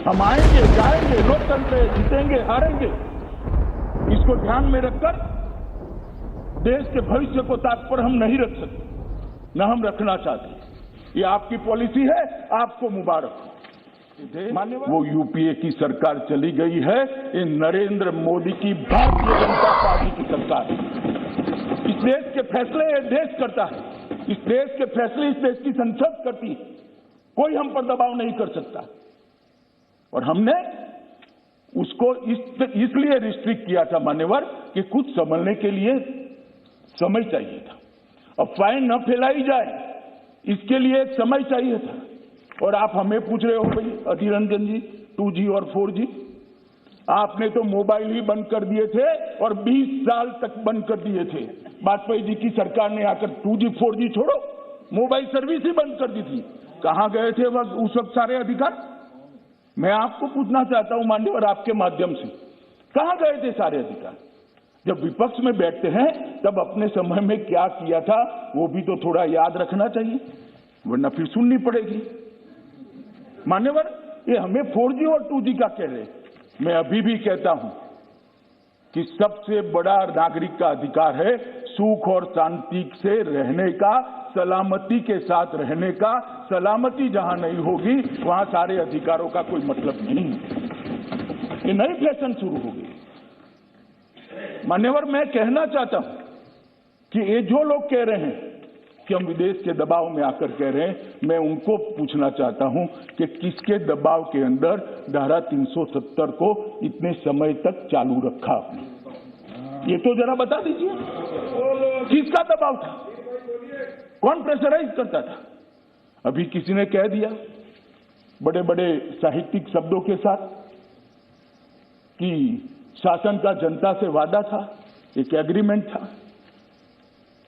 हम आएंगे जाएंगे, लोकतंत्र है, जीतेंगे हारेंगे, इसको ध्यान में रखकर देश के भविष्य को ताक पर हम नहीं रख सकते, न हम रखना चाहते। ये आपकी पॉलिसी है, आपको मुबारक हो। वो यूपीए की सरकार चली गई है, ये नरेंद्र मोदी की भारतीय जनता पार्टी की सरकार है। इस देश के फैसले ये देश करता है, इस देश के फैसले इस देश की संसद करती है, कोई हम पर दबाव नहीं कर सकता। और हमने उसको इसलिए रिस्ट्रिक्ट किया था मान्यवर कि कुछ समझने के लिए समय चाहिए था, अफवाहें न फैलाई जाए इसके लिए एक समय चाहिए था। और आप हमें पूछ रहे हो भाई अधीर रंजन जी 2G और 4G, आपने तो मोबाइल ही बंद कर दिए थे और 20 साल तक बंद कर दिए थे। वाजपेयी जी की सरकार ने आकर 2G 4G छोड़ो, मोबाइल सर्विस ही बंद कर दी थी। कहां गए थे उस वक्त सारे अधिकार? मैं आपको पूछना चाहता हूं माननीय आपके माध्यम से, कहां गए थे सारे अधिकार? जब विपक्ष में बैठते हैं तब अपने समय में क्या किया था वो भी तो थोड़ा याद रखना चाहिए, वरना फिर सुननी पड़ेगी। मान्यवर ये हमें 4G और 2G का कह रहे, मैं अभी भी कहता हूं कि सबसे बड़ा नागरिक का अधिकार है सुख और शांति से रहने का, सलामती के साथ रहने का। सलामती जहां नहीं होगी वहां सारे अधिकारों का कोई मतलब नहीं है। ये नई फैशन शुरू होगी। मान्यवर मैं कहना चाहता हूं कि ये जो लोग कह रहे हैं कि हम विदेश के दबाव में आकर कह रहे हैं, मैं उनको पूछना चाहता हूं कि किसके दबाव के अंदर धारा 370 को इतने समय तक चालू रखा आपने, ये तो जरा बता दीजिए। किसका दबाव था? कौन प्रेशराइज करता था? अभी किसी ने कह दिया बड़े बड़े साहित्यिक शब्दों के साथ कि शासन का जनता से वादा था, एक एग्रीमेंट था।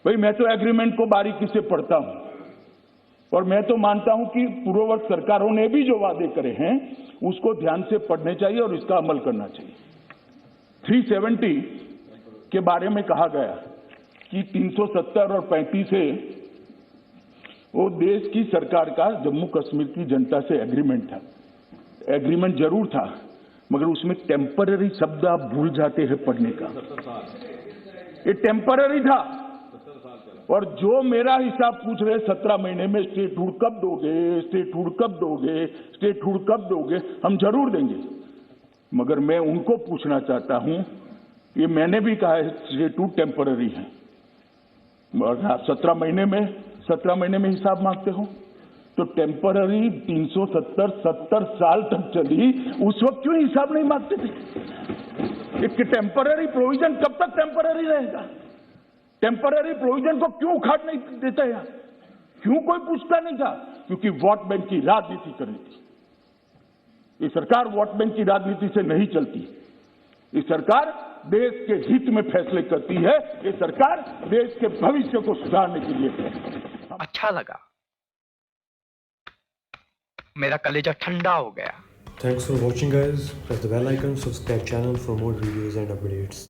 भाई मैं तो एग्रीमेंट को बारीकी से पढ़ता हूं और मैं तो मानता हूं कि पूर्ववर्ती सरकारों ने भी जो वादे करे हैं उसको ध्यान से पढ़ने चाहिए और इसका अमल करना चाहिए। 370 के बारे में कहा गया कि 370 और 35 से वो देश की सरकार का जम्मू कश्मीर की जनता से एग्रीमेंट था। एग्रीमेंट जरूर था मगर उसमें टेम्पररी शब्द आप भूल जाते हैं पढ़ने का। ये टेम्पररी था और जो मेरा हिसाब पूछ रहे 17 महीने में स्टेटहुड कब दोगे, स्टेटहुड कब दोगे, स्टेटहुड कब दोगे, हम जरूर देंगे। मगर मैं उनको पूछना चाहता हूं, ये मैंने भी कहा है स्टेटहुड टेम्पररी है, मगर आप 17 महीने में हिसाब मांगते हो तो टेम्पररी 370 साल तक चली, उस वक्त क्यों हिसाब नहीं मांगते थे? एक टेम्पररी प्रोविजन कब तक टेम्पररी रहेगा? टेम्पररी प्रोविजन को क्यों उखाड़ नहीं देता यार? क्यों कोई पूछता नहीं था? क्योंकि वोट बैंक की राजनीति कर रही थी। ये सरकार वोट बैंक की राजनीति से नहीं चलती। ये सरकार देश के हित में फैसले करती है। ये सरकार देश के भविष्य को सुधारने के लिए है। अच्छा लगा, मेरा कलेजा ठंडा हो गया। Thanks for watching guys. Press the bell icon, subscribe channel for more videos and updates.